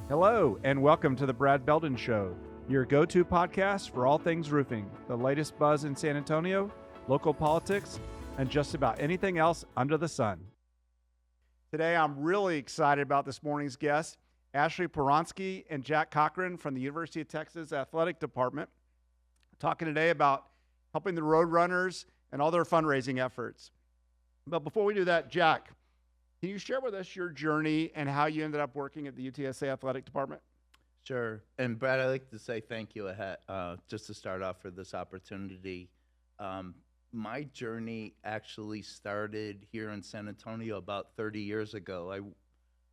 Hello, and welcome to the Brad Beldon Show, your go-to podcast for all things roofing, the latest buzz in San Antonio, local politics, and just about anything else under the sun. Today, I'm really excited about this morning's guests, Ashley Poronsky and Jack Cuchran from the University of Texas Athletic Department, talking today about helping the Roadrunners and all their fundraising efforts. But before we do that, Jack, can you share with us your journey and how you ended up working at the UTSA Athletic Department? Sure. And Brad, I'd like to say thank you ahead, just to start off for this opportunity. My journey actually started here in San Antonio about 30 years ago.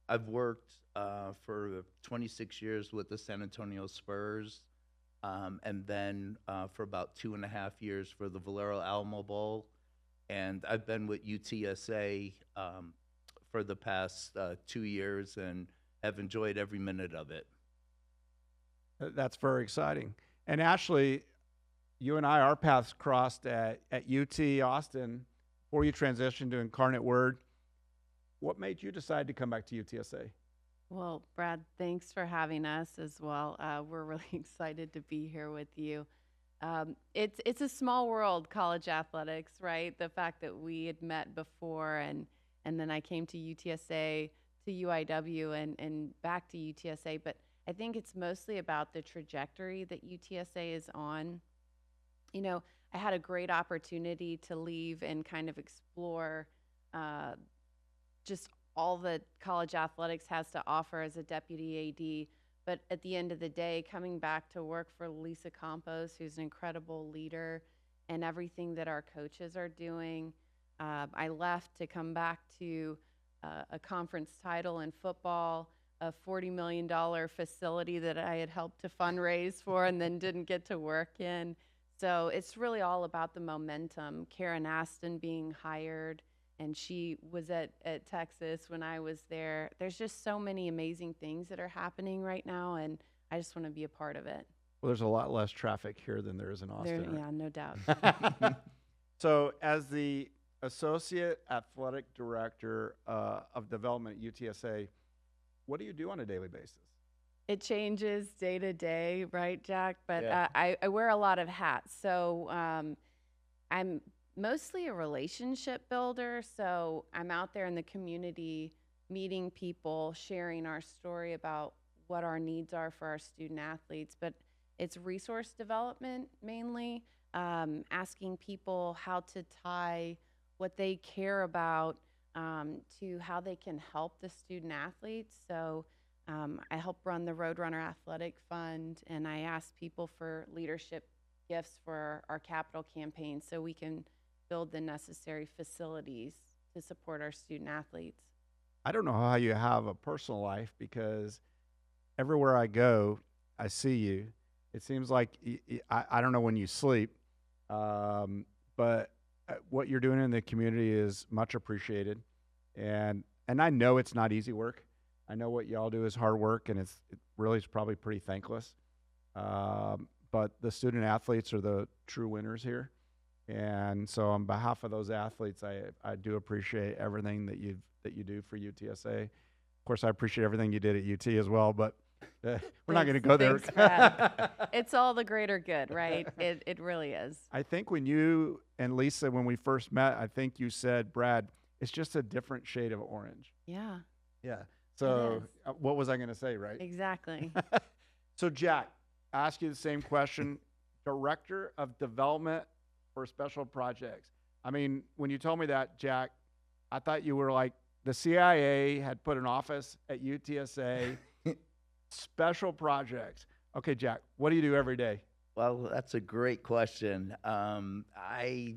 I've worked for 26 years with the San Antonio Spurs, and then for about 2.5 years for the Valero Alamo Bowl. And I've been with UTSA for the past 2 years and have enjoyed every minute of it. That's very exciting. And Ashley, you and I, our paths crossed at UT Austin before you transitioned to Incarnate Word. What made you decide to come back to UTSA? Well, Brad, thanks for having us as well. We're really excited to be here with you. It's a small world, college athletics, right? The fact that we had met before and then I came to UTSA, to UIW, and back to UTSA. But I think it's mostly about the trajectory that UTSA is on. You know, I had a great opportunity to leave and kind of explore just all that college athletics has to offer as a deputy AD. But at the end of the day, coming back to work for Lisa Campos, who's an incredible leader, and everything that our coaches are doing, I left to come back to a conference title in football, a $40 million facility that I had helped to fundraise for and then didn't get to work in. So it's really all about the momentum. Karen Aston being hired, and she was at Texas when I was there. There's just so many amazing things that are happening right now, and I just want to be a part of it. Well, there's a lot less traffic here than there is in Austin. Yeah, no doubt. So as the Associate Athletic Director of Development at UTSA, what do you do on a daily basis? It changes day to day, right, Jack? But Yeah. I wear a lot of hats. So I'm mostly a relationship builder. So I'm out there in the community meeting people, sharing our story about what our needs are for our student athletes. But it's resource development mainly, asking people how to tie what they care about to how they can help the student athletes. So I help run the Roadrunner Athletic Fund, and I ask people for leadership gifts for our capital campaign so we can build the necessary facilities to support our student athletes. I don't know how you have a personal life because everywhere I go, I see you. It seems like I don't know when you sleep, but what you're doing in the community is much appreciated, and I know it's not easy work. I know what y'all do is hard work, and it really is probably pretty thankless. But the student athletes are the true winners here, and so on behalf of those athletes, I do appreciate everything that you do for UTSA. Of course, I appreciate everything you did at UT as well, but we're not going to go there. Thanks, Brad. It's all the greater good, right? It really is. I think when you and Lisa, when we first met, I think you said, Brad, it's just a different shade of orange. Yeah, Yeah. So is. What was I going to say, right? exactly. So, Jack, I ask you the same question. Director of Development for Special Projects. I mean, when you told me that, Jack, I thought you were like the CIA had put an office at UTSA. Special projects. Okay, Jack, what do you do every day? Well, that's a great question. I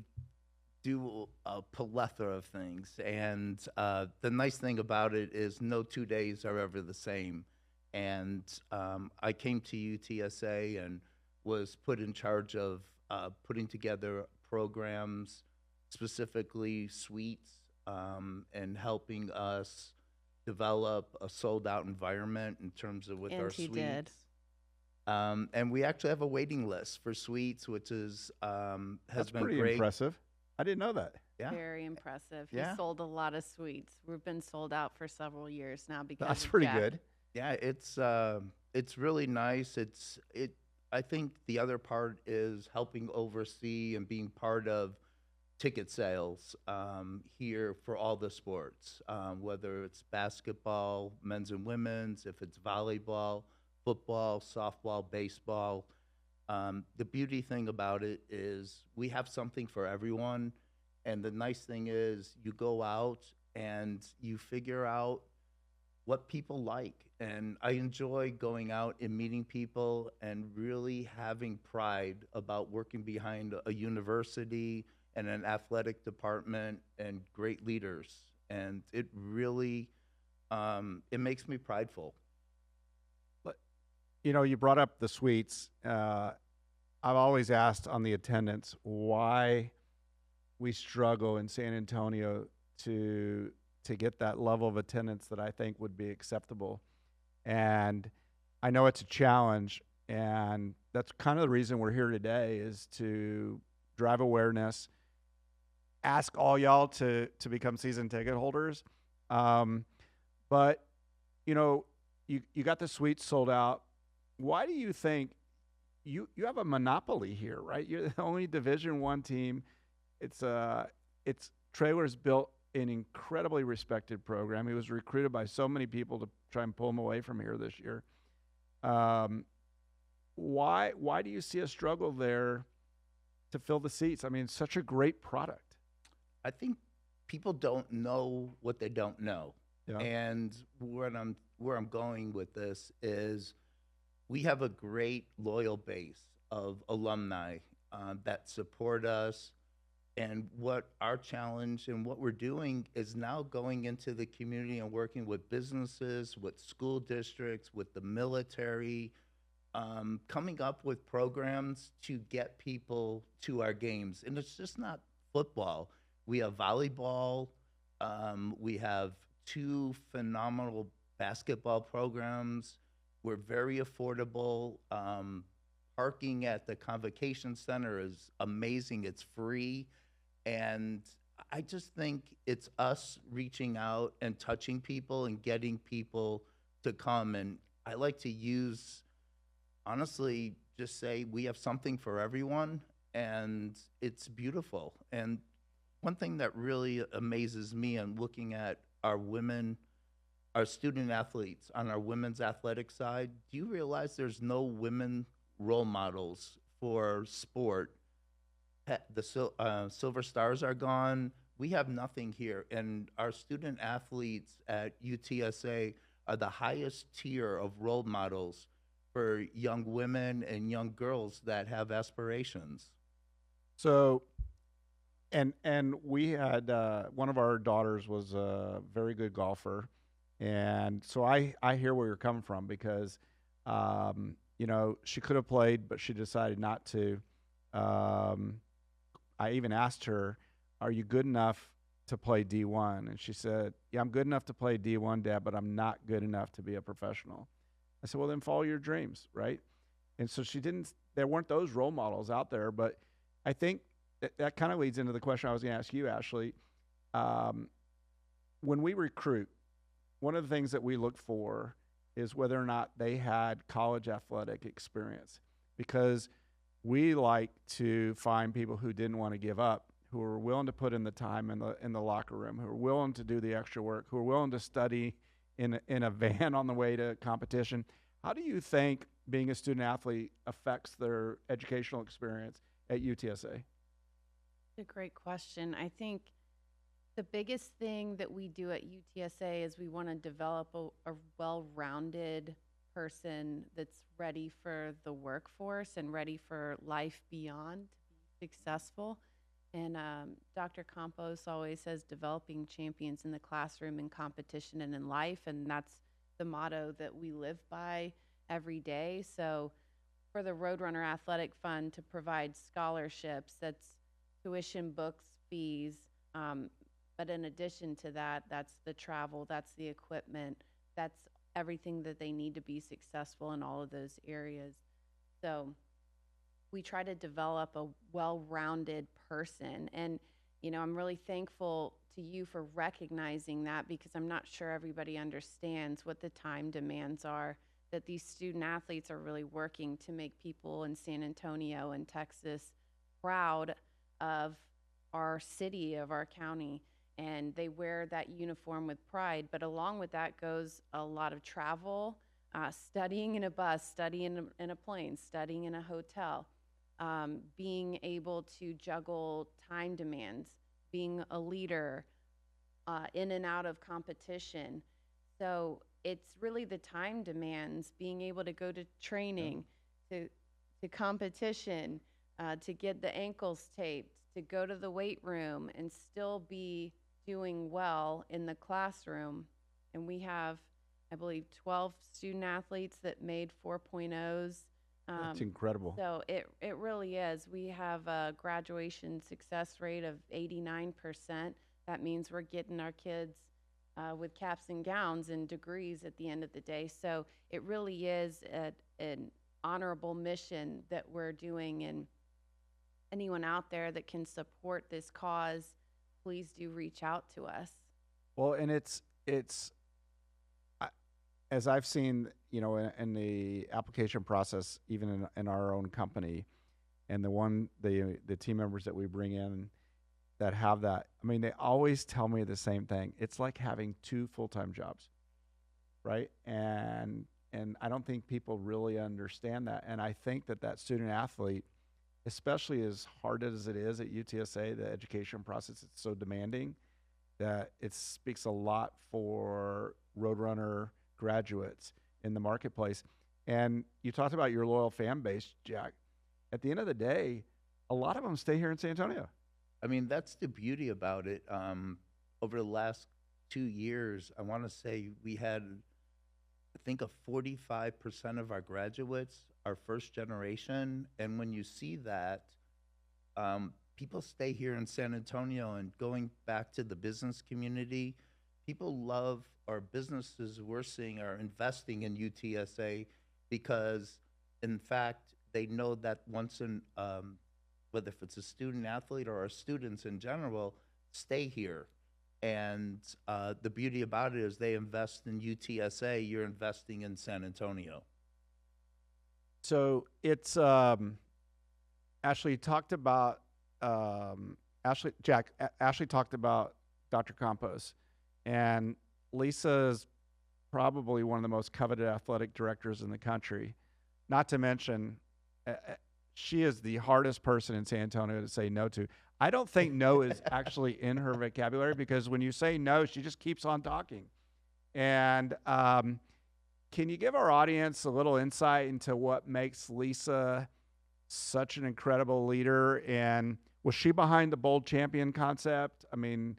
do a plethora of things, and the nice thing about it is no 2 days are ever the same. And I came to UTSA and was put in charge of putting together programs, specifically suites, and helping us develop a sold-out environment in terms of with And our he suites. did. And we actually have a waiting list for suites, which is has That's been pretty great. impressive. I didn't know that. Yeah. Very impressive. Yeah. He sold a lot of suites. We've been sold out for several years now because That's of pretty Jack. good. Yeah, it's really nice. I think the other part is helping oversee and being part of ticket sales here for all the sports, whether it's basketball, men's and women's, if it's volleyball, football, softball, baseball. The beauty thing about it is we have something for everyone. And the nice thing is you go out and you figure out what people like. And I enjoy going out and meeting people and really having pride about working behind a university and an athletic department and great leaders. And it really, it makes me prideful. But, you brought up the suites. I've always asked on the attendance why we struggle in San Antonio to get that level of attendance that I think would be acceptable. And I know it's a challenge, and that's kind of the reason we're here today is to drive awareness, ask all y'all to become season ticket holders. But you got the suites sold out. Why do you think you have a monopoly here, right? You're the only Division I team. It's Traylor's built an incredibly respected program. He was recruited by so many people to try and pull him away from here this year. Why do you see a struggle there to fill the seats? I mean, it's such a great product. I think people don't know what they don't know. Yeah. And where I'm going with this is we have a great loyal base of alumni that support us. And what our challenge and what we're doing is now going into the community and working with businesses, with school districts, with the military, coming up with programs to get people to our games. And it's just not football. We have volleyball. We have 2 phenomenal basketball programs. We're very affordable. Parking at the Convocation Center is amazing. It's free. And I just think it's us reaching out and touching people and getting people to come. And I like to honestly, just say we have something for everyone, and it's beautiful. And one thing that really amazes me in looking at our student athletes on our women's athletic side, do you realize there's no women role models for sport? The Silver Stars are gone. We have nothing here. And our student athletes at UTSA are the highest tier of role models for young women and young girls that have aspirations. So, and we had one of our daughters was a very good golfer, and so I hear where you're coming from because she could have played, but she decided not to. I even asked her, "Are you good enough to play D1?" And she said, "Yeah, I'm good enough to play D1, Dad, but I'm not good enough to be a professional." I said, "Well, then follow your dreams, right?" And so there weren't those role models out there, but I think that kind of leads into the question I was going to ask you, Ashley. When we recruit, one of the things that we look for is whether or not they had college athletic experience, because we like to find people who didn't want to give up, who are willing to put in the time in the locker room, who are willing to do the extra work, who are willing to study in a van on the way to competition. How do you think being a student athlete affects their educational experience at UTSA? A great question. I think the biggest thing that we do at UTSA is we want to develop a well-rounded person that's ready for the workforce and ready for life beyond to be successful. And Dr. Campos always says developing champions in the classroom, in competition, and in life. And that's the motto that we live by every day. So for the Roadrunner Athletic Fund to provide scholarships, that's tuition, books, fees. But in addition to that, that's the travel, that's the equipment, that's everything that they need to be successful in all of those areas. So we try to develop a well-rounded person. And I'm really thankful to you for recognizing that, because I'm not sure everybody understands what the time demands are, that these student athletes are really working to make people in San Antonio and Texas proud of our city, of our county, and they wear that uniform with pride. But along with that goes a lot of travel, studying in a bus, studying in a plane, studying in a hotel, being able to juggle time demands, being a leader, in and out of competition. So it's really the time demands, being able to go to training, to competition, to get the ankles taped, to go to the weight room and still be doing well in the classroom. And we have, I believe, 12 student athletes that made 4.0s. That's incredible. So it really is. We have a graduation success rate of 89%. That means we're getting our kids with caps and gowns and degrees at the end of the day. So it really is an honorable mission that we're doing. And anyone out there that can support this cause, please do reach out to us. Well, and it's as I've seen, in the application process, even in our own company, and the team members that we bring in that have that, I mean, they always tell me the same thing. It's like having 2 full-time jobs, right? And I don't think people really understand that. And I think that student athlete, especially as hard as it is at UTSA, the education process is so demanding that it speaks a lot for Roadrunner graduates in the marketplace. And you talked about your loyal fan base, Jack. At the end of the day, a lot of them stay here in San Antonio. I mean, that's the beauty about it. Over the last 2 years, I want to say we had, I think, 45% of our graduates are first generation. And when you see that, people stay here in San Antonio. And going back to the business community, people love, our businesses we're seeing are investing in UTSA because, in fact, they know that once whether if it's a student athlete or our students in general, stay here. And the beauty about it is they invest in UTSA, you're investing in San Antonio. So it's Ashley talked about Ashley talked about Dr. Campos, and Lisa is probably one of the most coveted athletic directors in the country. Not to mention, she is the hardest person in San Antonio to say no to. I don't think no is actually in her vocabulary, because when you say no, she just keeps on talking. And can you give our audience a little insight into what makes Lisa such an incredible leader? And was she behind the Bold Champion concept? I mean,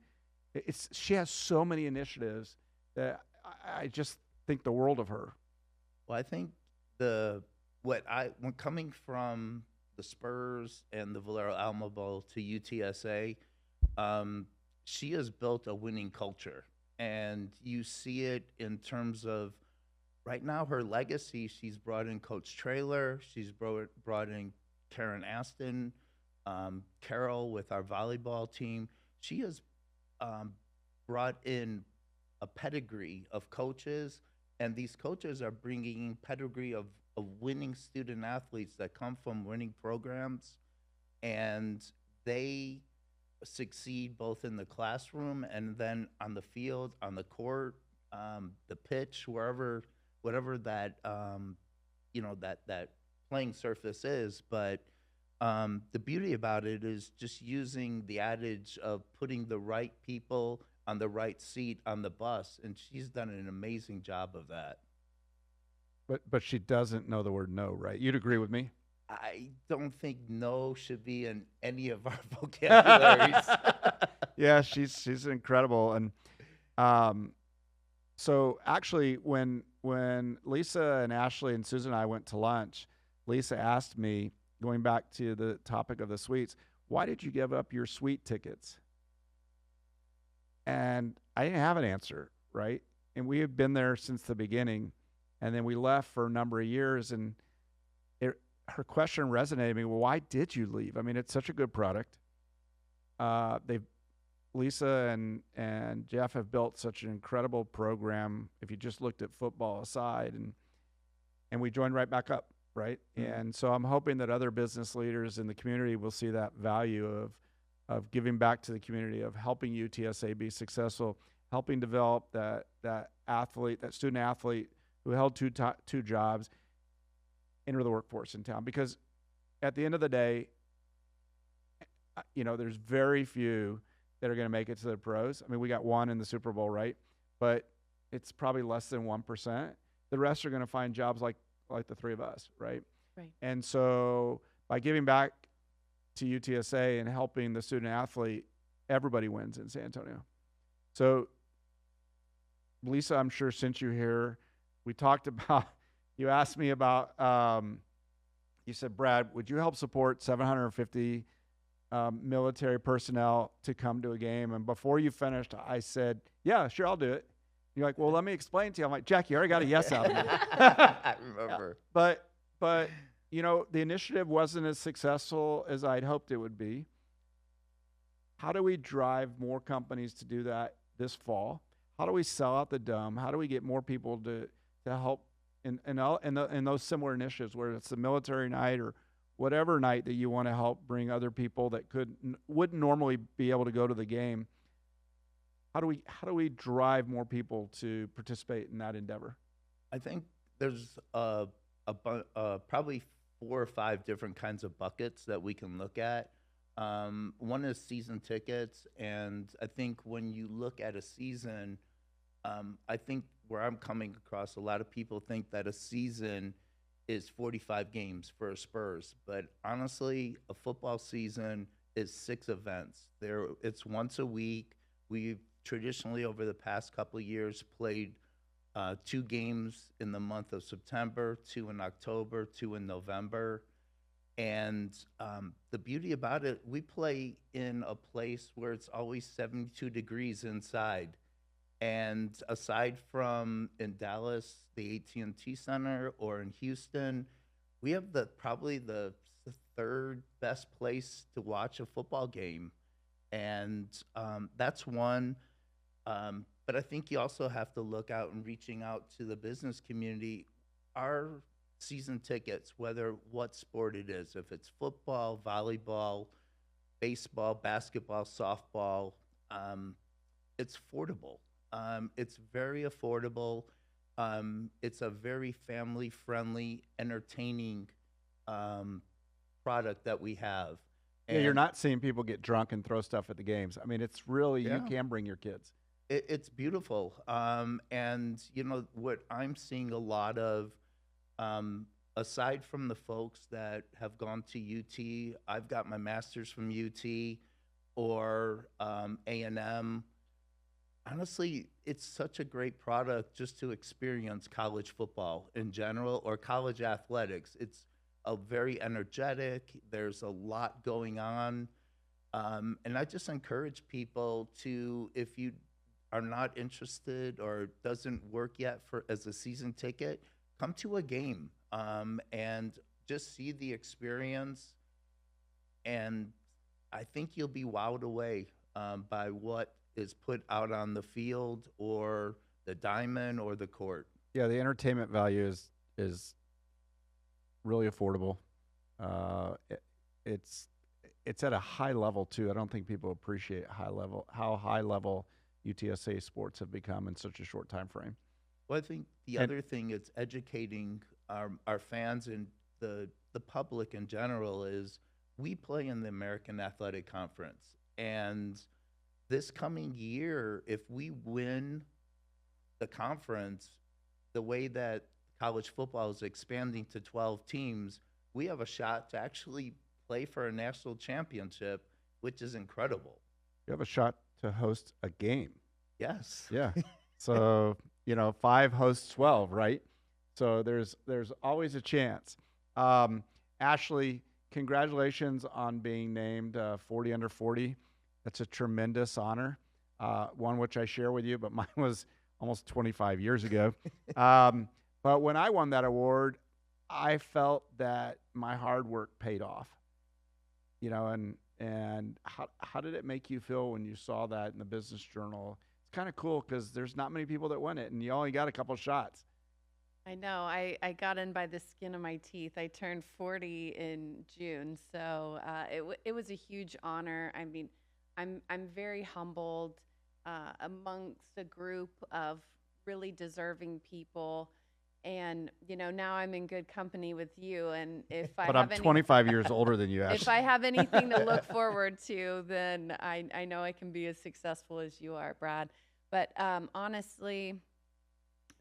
she has so many initiatives that I just think the world of her. Well, I think when coming from the Spurs and the Valero Alamo Bowl to UTSA, she has built a winning culture. And you see it in terms of right now her legacy. She's brought in Coach Traylor. She's brought in Karen Aston, Carol with our volleyball team. She has brought in a pedigree of coaches, and these coaches are bringing pedigree of winning student athletes that come from winning programs, and they succeed both in the classroom and then on the field, on the court, the pitch, whatever that that playing surface is. But the beauty about it is just using the adage of putting the right people on the right seat on the bus, and she's done an amazing job of that. But she doesn't know the word no, right? You'd agree with me? I don't think no should be in any of our vocabularies. Yeah, she's incredible. And so actually when Lisa and Ashley and Susan and I went to lunch, Lisa asked me, going back to the topic of the suites, why did you give up your suite tickets? And I didn't have an answer, right? And we had been there since the beginning, and then we left for a number of years, and her question resonated with me. Well, why did you leave? I mean, it's such a good product. They've Lisa and Jeff have built such an incredible program. If you just looked at football aside, and we joined right back up, right? Mm-hmm. And so I'm hoping that other business leaders in the community will see that value of giving back to the community, of helping UTSA be successful, helping develop that athlete, that student athlete who held two jobs, enter the workforce in town. Because at the end of the day, there's very few that are going to make it to the pros. I mean, we got one in the Super Bowl, right? But it's probably less than 1%. The rest are going to find jobs like the three of us, right? Right. And so by giving back to UTSA and helping the student athlete, everybody wins in San Antonio. So, Lisa, I'm sure since you're here, we talked about, you asked me about, you said, Brad, would you help support 750 military personnel to come to a game? And before you finished, I said, yeah, sure, I'll do it. You're like, well, let me explain to you. I'm like, Jack, you already got a yes out of me. I remember. But the initiative wasn't as successful as I'd hoped it would be. How do we drive more companies to do that this fall? How do we sell out the Dome? How do we get more people to help in those similar initiatives, where it's the military night or whatever night that you want to help bring other people that wouldn't normally be able to go to the game? How do we drive more people to participate in that endeavor? I think there's probably 4 or 5 different kinds of buckets that we can look at. One is season tickets, and I think when you look at a season, I think where I'm coming across, a lot of people think that a season is 45 games for Spurs, but honestly, a football season is 6 events. It's once a week. We've traditionally, over the past couple of years, played 2 games in the month of September, 2 in October, 2 in November. And the beauty about it, we play in a place where it's always 72 degrees inside. And aside from in Dallas, the AT&T Center, or in Houston, we have probably the 3rd best place to watch a football game. And that's one. But I think you also have to look out and reaching out to the business community. Our season tickets, whether what sport it is, if it's football, volleyball, baseball, basketball, softball, it's affordable. It's very affordable. It's a very family-friendly, entertaining product that we have. Yeah, you're not seeing people get drunk and throw stuff at the games. I mean, it's really, you can bring your kids. It's beautiful. And, what I'm seeing a lot of, aside from the folks that have gone to UT, I've got my master's from UT or A&M. Honestly, it's such a great product just to experience college football in general, or college athletics. It's very energetic. There's a lot going on. And I just encourage people to, if you are not interested or doesn't work yet as a season ticket, come to a game and just see the experience. And I think you'll be wowed away by what is put out on the field or the diamond or the court. Yeah, the entertainment value is really affordable. It's at a high level too. I don't think people appreciate how high level UTSA sports have become in such a short time frame. Well, I think the other thing is educating our fans and the public in general is we play in the American Athletic Conference. And this coming year, if we win the conference, the way that college football is expanding to 12 teams, we have a shot to actually play for a national championship, which is incredible. You have a shot to host a game. Yes. Yeah. So, 5 hosts 12, right? So there's always a chance. Ashley, congratulations on being named 40 under 40. That's a tremendous honor, one which I share with you, but mine was almost 25 years ago. But when I won that award, I felt that my hard work paid off, and And how did it make you feel when you saw that in the Business Journal? It's kind of cool because there's not many people that win it, and you only got a couple shots. I know. I got in by the skin of my teeth. I turned 40 in June, so it was a huge honor. I mean, I'm very humbled amongst a group of really deserving people, and now I'm in good company with you. And if I But I'm have 25 years older than you, if Ashley. I have anything to look forward to, then I know I can be as successful as you are, Brad. But honestly,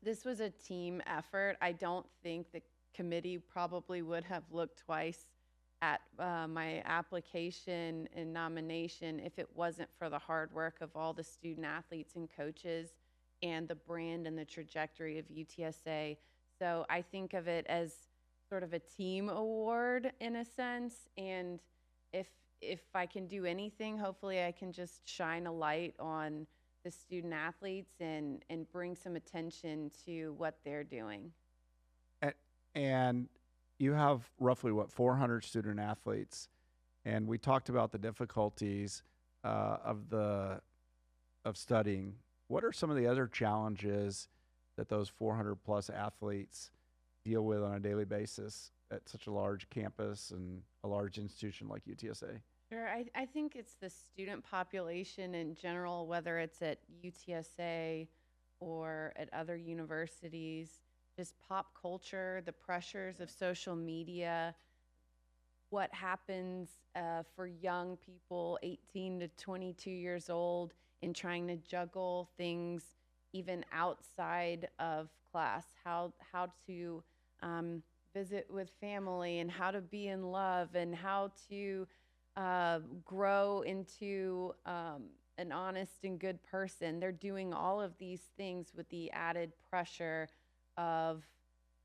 this was a team effort. I don't think the committee probably would have looked twice at my application and nomination if it wasn't for the hard work of all the student athletes and coaches and the brand and the trajectory of UTSA. So I think of it as sort of a team award in a sense. And if if I can do anything, hopefully I can just shine a light on the student athletes and bring some attention to what they're doing. And you have roughly, 400 student athletes. And we talked about the difficulties of studying. What are some of the other challenges that those 400 plus athletes deal with on a daily basis at such a large campus and a large institution like UTSA? Sure, I think it's the student population in general, whether it's at UTSA or at other universities, just pop culture, the pressures of social media, what happens for young people 18 to 22 years old in trying to juggle things even outside of class, how to visit with family and how to be in love and how to grow into an honest and good person. They're doing all of these things with the added pressure of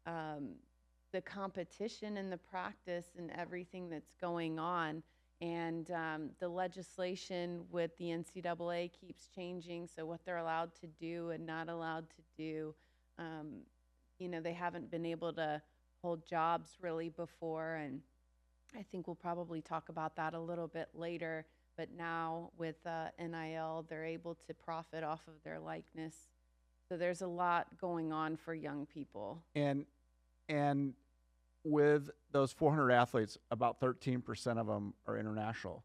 the competition and the practice and everything that's going on. And the legislation with the NCAA keeps changing, so what they're allowed to do and not allowed to do. They haven't been able to hold jobs really before, and I think we'll probably talk about that a little bit later. But now with NIL, they're able to profit off of their likeness. So there's a lot going on for young people. And with those 400 athletes, about 13% of them are international.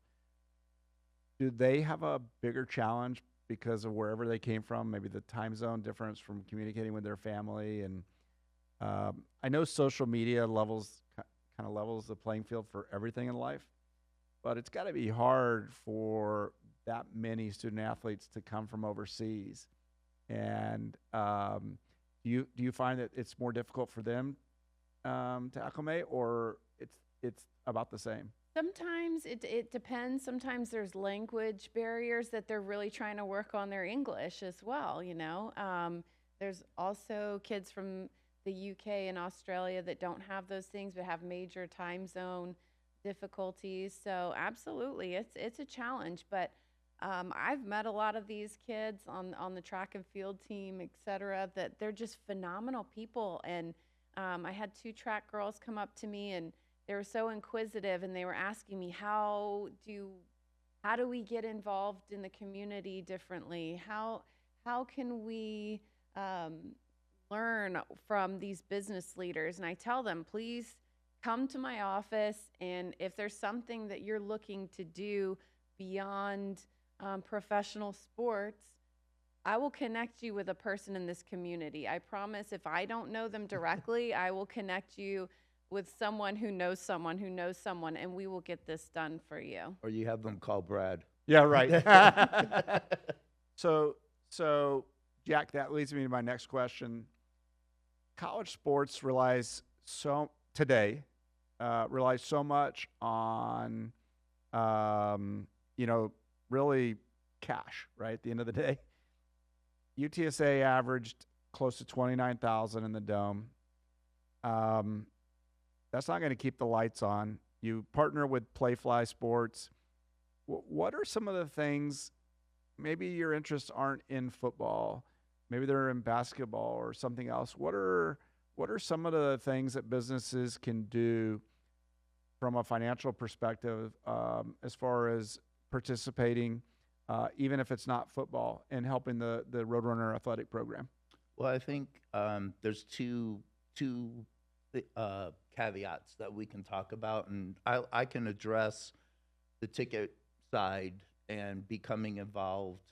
Do they have a bigger challenge because of wherever they came from, maybe the time zone difference from communicating with their family? And I know social media levels the playing field for everything in life, but it's got to be hard for that many student athletes to come from overseas. And do you find that it's more difficult for them to acclimate, or it's about the same? Sometimes it depends. Sometimes there's language barriers that they're really trying to work on their English as well. There's also kids from the UK and Australia that don't have those things but have major time zone difficulties. So absolutely, it's a challenge. But I've met a lot of these kids on the track and field team, et cetera, that they're just phenomenal people. And I had 2 track girls come up to me, and they were so inquisitive, and they were asking me, how do we get involved in the community differently? How can we learn from these business leaders? And I tell them, please come to my office, and if there's something that you're looking to do beyond professional sports, I will connect you with a person in this community. I promise, if I don't know them directly, I will connect you with someone who knows someone who knows someone, and we will get this done for you. Or you have them call Brad. Yeah, right. So, Jack, that leads me to my next question. College sports relies so much on, really cash, right? At the end of the day, UTSA averaged close to 29,000 in the dome. That's not going to keep the lights on. You partner with Playfly Sports. What are some of the things? Maybe your interests aren't in football. Maybe they're in basketball or something else. What are some of the things that businesses can do from a financial perspective, as far as participating, even if it's not football, and helping the Roadrunner athletic program? Well, I think there's two caveats that we can talk about, and I can address the ticket side and becoming involved,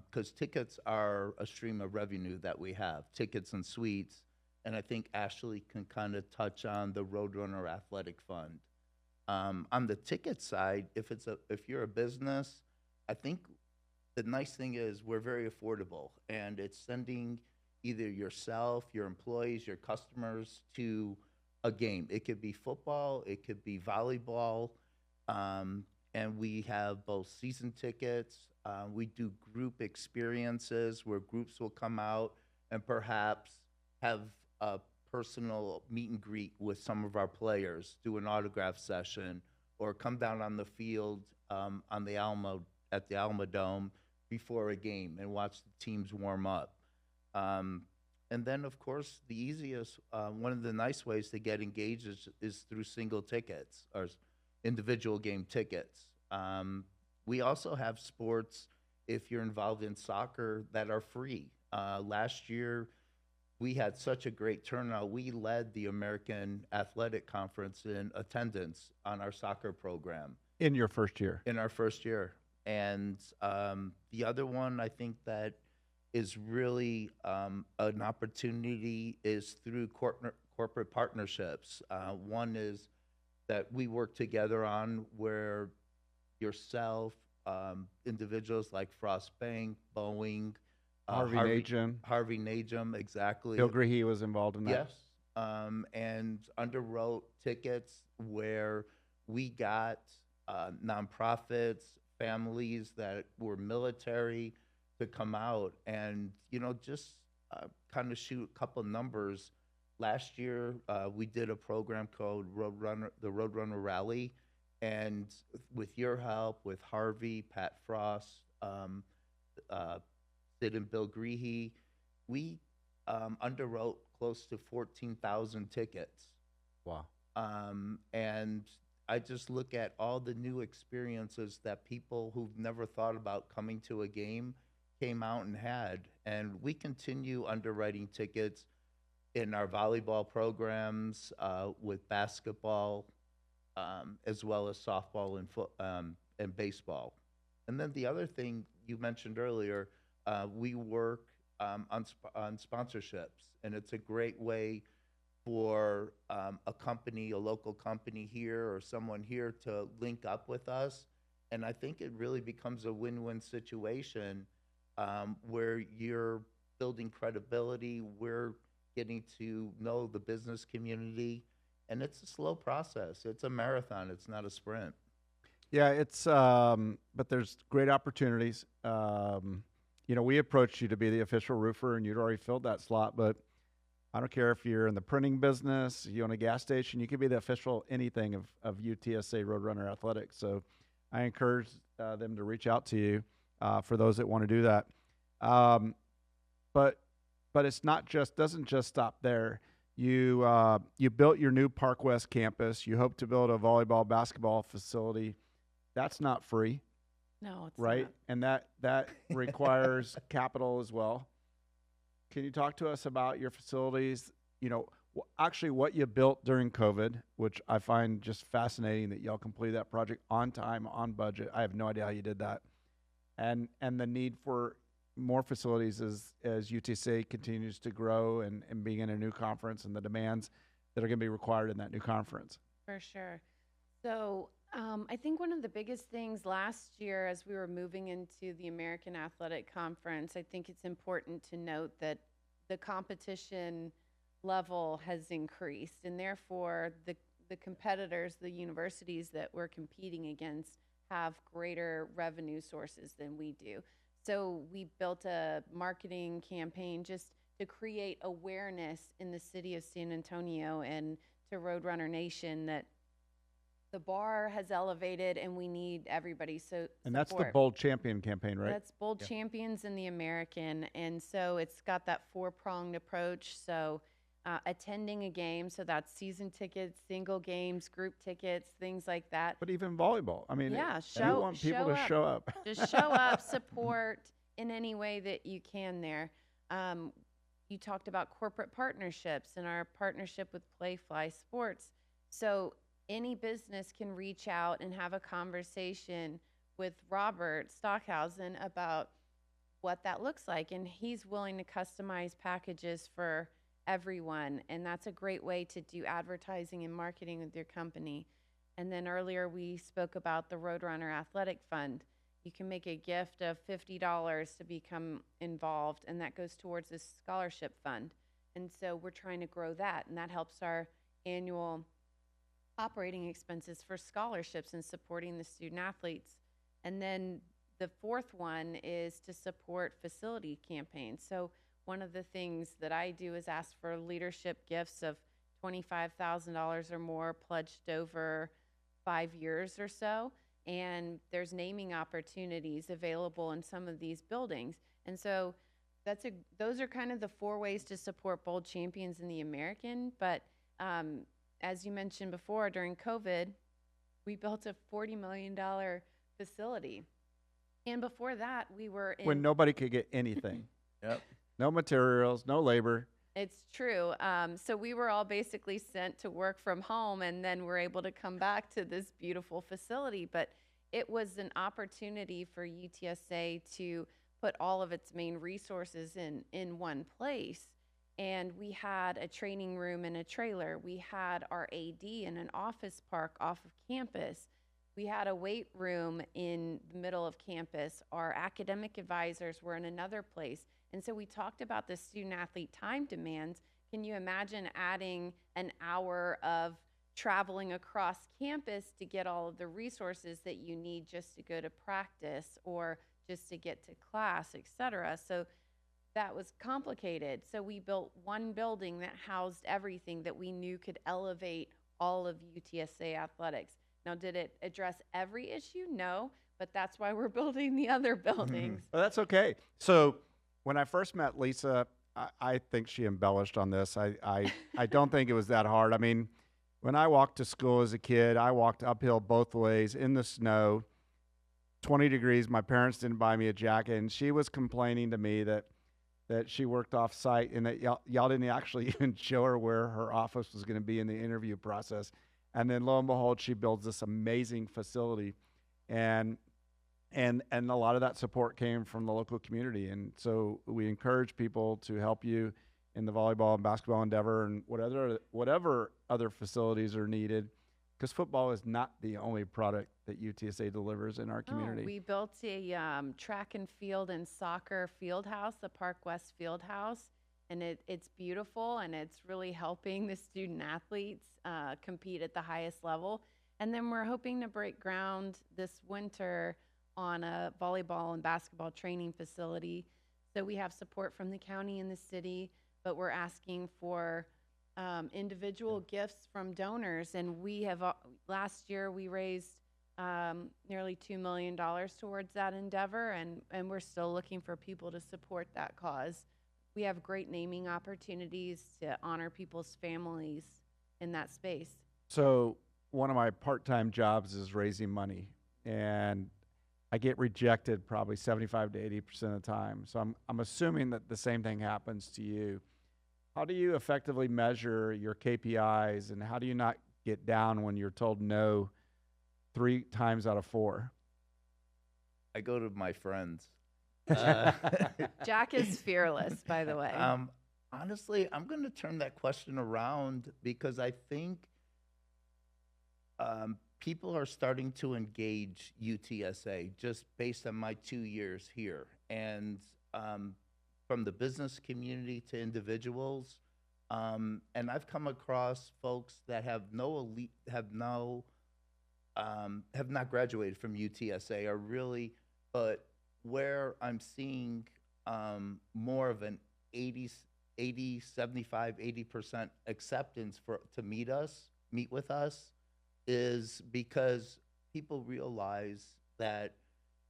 because tickets are a stream of revenue that we have, tickets and suites, and I think Ashley can kind of touch on the Roadrunner Athletic Fund. On the ticket side, if you're a business, I think the nice thing is we're very affordable, and it's sending either yourself, your employees, your customers to a game. It could be football, it could be volleyball, and we have both season tickets. We do group experiences where groups will come out and perhaps have a personal meet and greet with some of our players, do an autograph session, or come down on the field at the Alamo Dome before a game and watch the teams warm up. And then, of course, the easiest, one of the nice ways to get engaged is through single tickets or individual game tickets. We also have sports, if you're involved in soccer, that are free. Last year, we had such a great turnout. We led the American Athletic Conference in attendance on our soccer program. In your first year? In our first year. And the other one I think that is really an opportunity is through corporate partnerships. One is that we work together on where yourself, individuals like Frost Bank, Boeing, Harvey Najum, exactly. Bill Greehey was involved in that. Yes, and underwrote tickets where we got nonprofits, families that were military to come out and, just kind of shoot a couple numbers. Last year, we did a program called the Roadrunner Rally, and with your help, with Harvey, Pat Frost, Sid and Bill Greehey, we underwrote close to 14,000 tickets. Wow. And I just look at all the new experiences that people who've never thought about coming to a game came out and had. And we continue underwriting tickets in our volleyball programs, with basketball, as well as softball and baseball. And then the other thing you mentioned earlier, we work on sponsorships, and it's a great way for a local company here or someone here to link up with us. And I think it really becomes a win-win situation, where you're building credibility, we're getting to know the business community, and it's a slow process. It's a marathon, it's not a sprint. Yeah, but there's great opportunities. We approached you to be the official roofer, and you'd already filled that slot, but I don't care if you're in the printing business, you own a gas station, you could be the official anything of UTSA Roadrunner Athletics. So I encourage them to reach out to you for those that want to do that. But it's doesn't just stop there. You built your new Park West campus. You hope to build a volleyball, basketball facility. That's not free. No, it's right? not. And that requires capital as well. Can you talk to us about your facilities? Actually what you built during COVID, which I find just fascinating that y'all completed that project on time, on budget. I have no idea how you did that. And the need for more facilities as UTSA continues to grow and being in a new conference and the demands that are going to be required in that new conference. For sure. So I think one of the biggest things last year as we were moving into the American Athletic Conference, I think it's important to note that the competition level has increased, and therefore the competitors, the universities that we're competing against, have greater revenue sources than we do. So we built a marketing campaign just to create awareness in the city of San Antonio and to Roadrunner Nation that the bar has elevated and we need everybody. And that's the Bold Champion campaign, right? That's Bold Champions in the American. And so it's got that four-pronged approach. So attending a game. So that's season tickets, single games, group tickets, things like that. But even volleyball. I mean, Yeah, you want people to show up. Just show up, support in any way that you can there. You talked about corporate partnerships and our partnership with Playfly Sports. So any business can reach out and have a conversation with Robert Stockhausen about what that looks like. And he's willing to customize packages for everyone. And that's a great way to do advertising and marketing with your company. And then earlier we spoke about the Roadrunner Athletic Fund. You can make a gift of $50 to become involved, and that goes towards this scholarship fund. And so we're trying to grow that, and that helps our annual operating expenses for scholarships and supporting the student athletes. And then the fourth one is to support facility campaigns. So one of the things that I do is ask for leadership gifts of $25,000 or more pledged over 5 years or so. And there's naming opportunities available in some of these buildings. And so those are kind of the 4 ways to support Bold Champions in the American. But as you mentioned before, during COVID, we built a $40 million facility. And before that, we were in... When nobody could get anything. Yep. No materials, no labor. It's true. So we were all basically sent to work from home, and then we're able to come back to this beautiful facility. But it was an opportunity for UTSA to put all of its main resources in one place. And we had a training room and a trailer. We had our AD in an office park off of campus. We had a weight room in the middle of campus. Our academic advisors were in another place. And so we talked about the student-athlete time demands. Can you imagine adding an hour of traveling across campus to get all of the resources that you need just to go to practice or just to get to class, et cetera? So that was complicated. So we built one building that housed everything that we knew could elevate all of UTSA athletics. Now, did it address every issue? No, but that's why we're building the other buildings. Well, that's okay. So when I first met Lisa, I think she embellished on this. I don't think it was that hard. I mean, when I walked to school as a kid, I walked uphill both ways in the snow, 20 degrees. My parents didn't buy me a jacket, and she was complaining to me that she worked off site and that y'all didn't actually even show her where her office was going to be in the interview process. And then lo and behold, she builds this amazing facility. And a lot of that support came from the local community. And so we encourage people to help you in the volleyball and basketball endeavor and whatever other facilities are needed, because football is not the only product that UTSA delivers in our community. We built a track and field and soccer field house, the Park West field house, and it's beautiful, and it's really helping the student athletes compete at the highest level. And then we're hoping to break ground this winter on a volleyball and basketball training facility. So we have support from the county and the city, but we're asking for individual gifts from donors. And we have, last year we raised nearly $2 million towards that endeavor, and we're still looking for people to support that cause. We have great naming opportunities to honor people's families in that space. So one of my part-time jobs is raising money, and I get rejected probably 75 to 80% of the time. So I'm assuming that the same thing happens to you. How do you effectively measure your KPIs, and how do you not get down when you're told no 3 times out of 4? I go to my friends. Jack is fearless, by the way. Honestly, I'm going to turn that question around, because I think people are starting to engage UTSA just based on my 2 years here. And from the business community to individuals, and I've come across folks that have not graduated from UTSA, or really, but where I'm seeing more of an 75-80% acceptance to meet with us, is because people realize that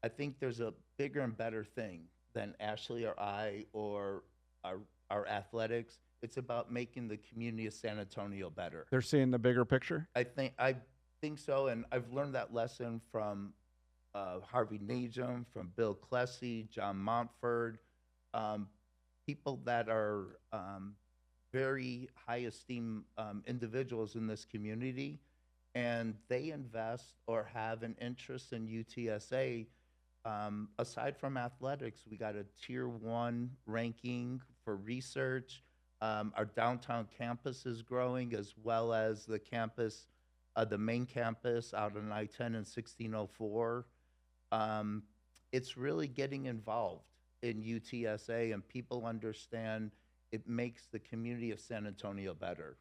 I think there's a bigger and better thing than Ashley or I or our athletics. It's about making the community of San Antonio better. They're seeing the bigger picture. I think so, and I've learned that lesson from Harvey Najum, from Bill Clessy, John Montford, um, people that are very high esteemed individuals in this community, and they invest or have an interest in UTSA. Aside from athletics, we got a tier 1 ranking for research. Our downtown campus is growing, as well as the main campus out on I-10 and 1604. It's really getting involved in UTSA, and people understand it makes the community of San Antonio better.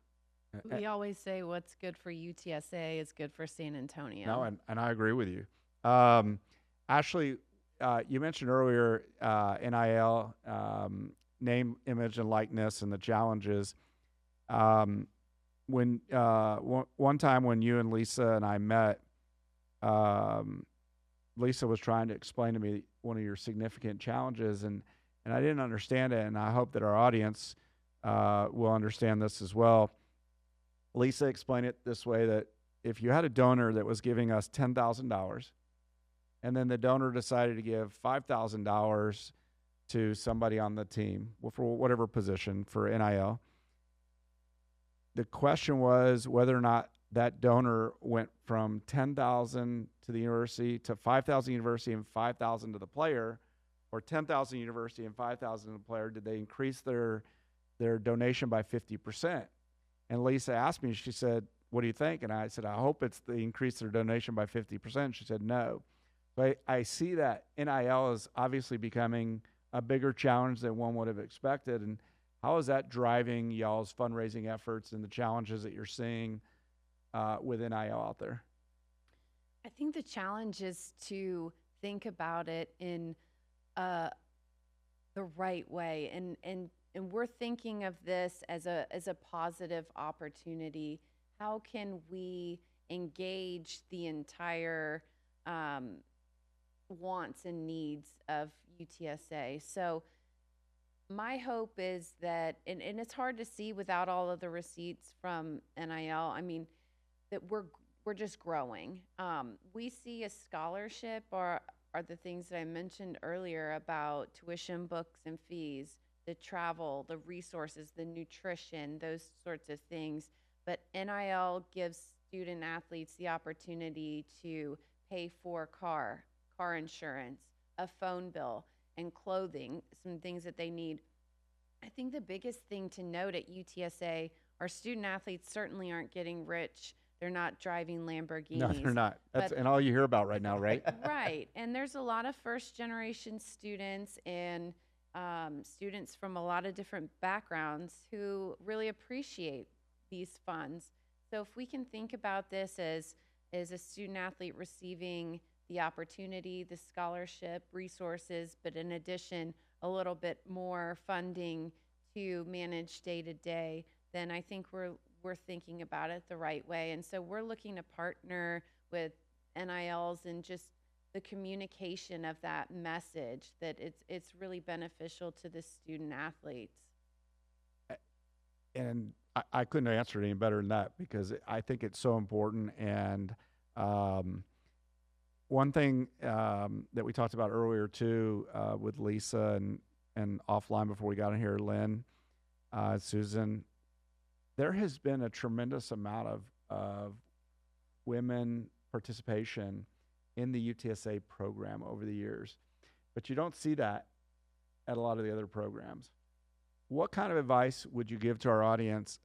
We always say what's good for UTSA is good for San Antonio. No, and I agree with you. Ashley, you mentioned earlier NIL, name, image, and likeness, and the challenges. When one time when you and Lisa and I met, Lisa was trying to explain to me one of your significant challenges, and I didn't understand it, and I hope that our audience will understand this as well. Lisa explained it this way, that if you had a donor that was giving us $10,000, and then the donor decided to give $5,000 to somebody on the team for whatever position for NIL, the question was whether or not that donor went from $10,000 to the university to $5,000 university and $5,000 to the player, or $10,000 university and $5,000 to the player. Did they increase their donation by 50%? And Lisa asked me, she said, "What do you think?" And I said, "I hope it's they increase their donation by 50%. She said, "No." But I see that NIL is obviously becoming a bigger challenge than one would have expected. And how is that driving y'all's fundraising efforts and the challenges that you're seeing with NIL out there? I think the challenge is to think about it in the right way, and we're thinking of this as a positive opportunity. How can we engage the entire wants and needs of UTSA? So my hope is that, and it's hard to see without all of the receipts from NIL, I mean, that we're just growing. We see a scholarship are the things that I mentioned earlier about tuition, books, and fees, the travel, the resources, the nutrition, those sorts of things. But NIL gives student athletes the opportunity to pay for car insurance, a phone bill, and clothing, some things that they need. I think the biggest thing to note at UTSA, our student athletes certainly aren't getting rich. They're not driving Lamborghinis. No, they're not. That's and all you hear about right now, right? Right. And there's a lot of first-generation students and students from a lot of different backgrounds who really appreciate these funds. So if we can think about this as a student athlete receiving the opportunity, the scholarship, resources, but in addition, a little bit more funding to manage day to day, then I think we're thinking about it the right way. And so we're looking to partner with NILs and just the communication of that message, that it's really beneficial to the student athletes. And I couldn't answer it any better than that, because I think it's so important. And one thing that we talked about earlier too, with Lisa and offline before we got in here, Lynn, Susan, there has been a tremendous amount of women participation in the UTSA program over the years, but you don't see that at a lot of the other programs. What kind of advice would you give to our audience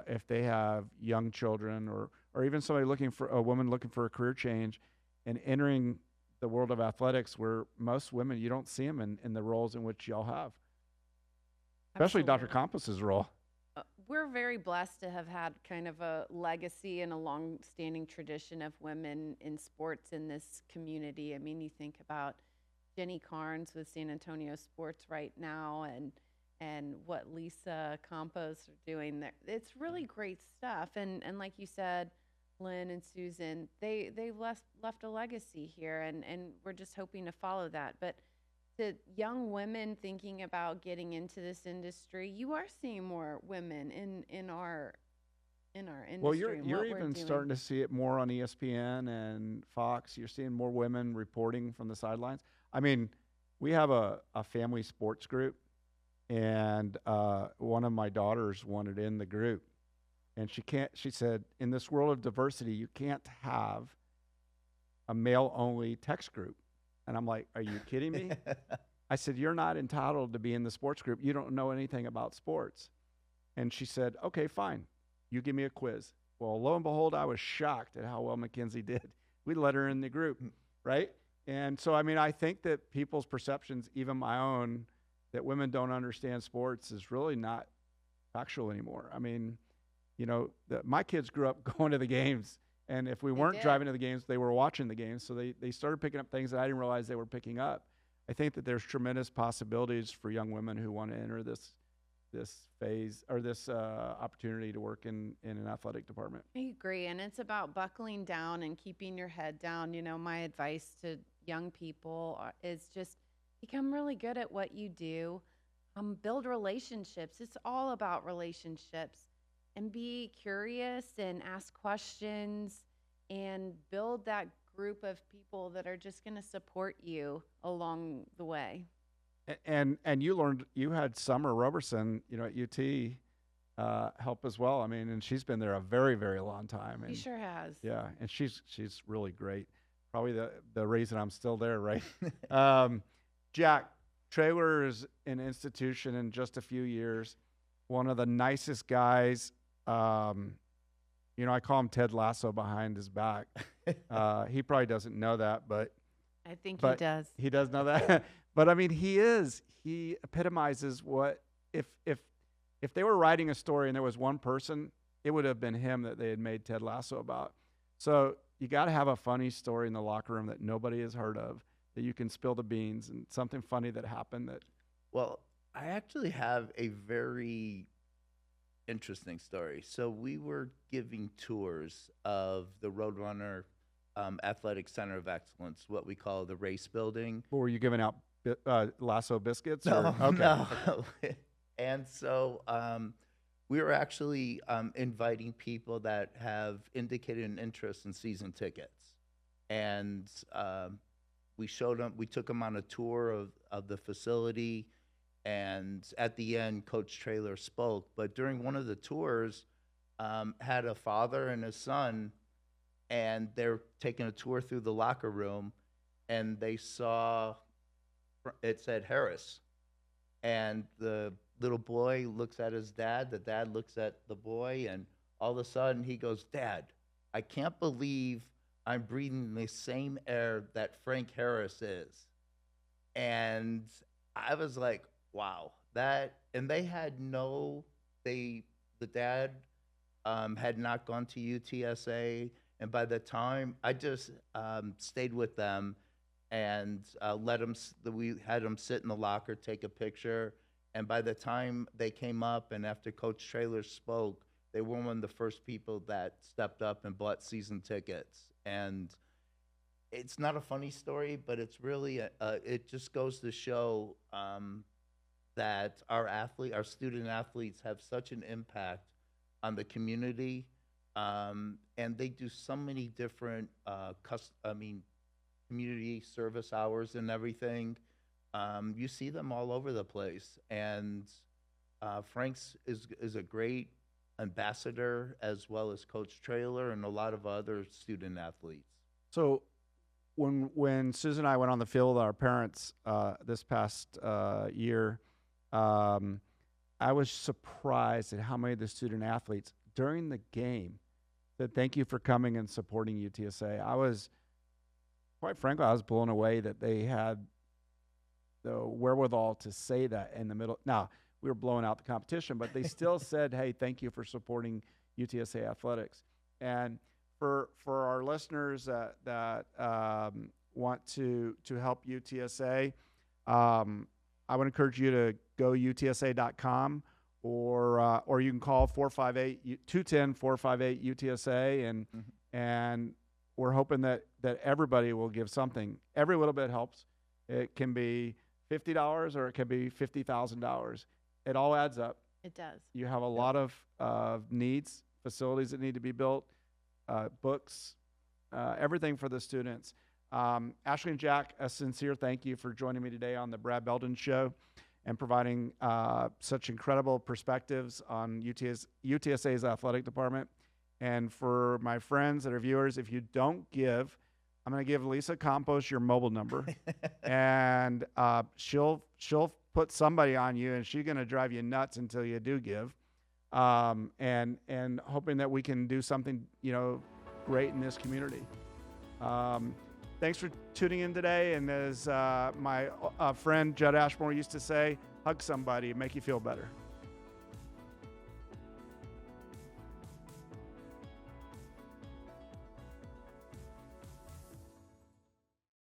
if they have young children, or even somebody a woman looking for a career change and entering the world of athletics, where most women, you don't see them in the roles in which y'all have, especially Absolutely. Dr. Campas's role? We're very blessed to have had kind of a legacy and a long-standing tradition of women in sports in this community. I mean, you think about Jenny Carnes with San Antonio Sports right now, and what Lisa Campos are doing there. It's really great stuff. And like you said, Lynn and Susan, they left a legacy here, and we're just hoping to follow that. But to young women thinking about getting into this industry, you are seeing more women in our industry. Well, and you're what we're even doing. starting to see it more on ESPN and Fox. You're seeing more women reporting from the sidelines. I mean, we have a family sports group, and one of my daughters wanted in the group, and she can't. She said, "In this world of diversity, you can't have a male-only text group." And I'm like, "Are you kidding me?" I said, "You're not entitled to be in the sports group. You don't know anything about sports." And she said, "Okay, fine. You give me a quiz." Well, lo and behold, I was shocked at how well Mackenzie did. We let her in the group, right? And so, I mean, I think that people's perceptions, even my own, that women don't understand sports is really not factual anymore. I mean, my kids grew up going to the games, and if we They weren't did. driving to the games, they were watching the games. So they started picking up things that I didn't realize they were picking up. I think that there's tremendous possibilities for young women who want to enter this phase or this opportunity to work in an athletic department. I agree. And it's about buckling down and keeping your head down. My advice to young people is just become really good at what you do. Build relationships. It's all about relationships. And be curious and ask questions and build that group of people that are just going to support you along the way. And you had Summer Roberson, at UT, help as well. I mean, and she's been there a very, very long time. He And sure has. yeah, and she's really great. Probably the reason I'm still there, right? Jack, Traylor is an institution in just a few years. One of the nicest guys. I call him Ted Lasso behind his back. He probably doesn't know that, but I think he does. He does know that. But I mean, he epitomizes what if they were writing a story and there was one person, it would have been him that they had made Ted Lasso about. So you got to have a funny story in the locker room that nobody has heard of, that you can spill the beans, and something funny that happened that. Well, I actually have a very interesting story. So we were giving tours of the Roadrunner Athletic Center of Excellence, what we call the race building. Were you giving out Lasso biscuits? No, or? Okay. no. And so we were actually inviting people that have indicated an interest in season tickets. And we took them on a tour of the facility. And at the end, Coach Traylor spoke. But during one of the tours, had a father and a son, and they're taking a tour through the locker room, and they saw it said Harris. And the little boy looks at his dad, the dad looks at the boy, and all of a sudden he goes, "Dad, I can't believe I'm breathing the same air that Frank Harris is." And I was like, wow, and they had the dad had not gone to UTSA, and by the time I just stayed with them and we had them sit in the locker, take a picture, and by the time they came up and after Coach Traylor spoke, they were one of the first people that stepped up and bought season tickets. And it's not a funny story, but it's really it just goes to show that our student athletes have such an impact on the community, and they do so many different community service hours and everything. You see them all over the place, and Frank's is a great ambassador, as well as Coach Traylor and a lot of other student athletes. So when Susan and I went on the field with our parents this past year, I was surprised at how many of the student athletes during the game said, "Thank you for coming and supporting UTSA." Quite frankly, I was blown away that they had the wherewithal to say that in the middle. Now, we were blowing out the competition, but they still said, "Hey, thank you for supporting UTSA athletics." And for our listeners that want to help UTSA, I would encourage you to go UTSA.com or you can call 210-458 UTSA, and we're hoping that everybody will give something. Every little bit helps. It can be $50 or it could be $50,000. It all adds up. It does. You have a lot of needs, facilities that need to be built, books, everything for the students. Ashley and Jack, a sincere thank you for joining me today on the Brad Beldon Show and providing such incredible perspectives on UTSA's athletic department. And for my friends that are viewers, if you don't give, I'm going to give Lisa Campos your mobile number, and she'll put somebody on you, and she's going to drive you nuts until you do give. And hoping that we can do something, great in this community. Thanks for tuning in today. And as my friend Judd Ashmore used to say, hug somebody, make you feel better.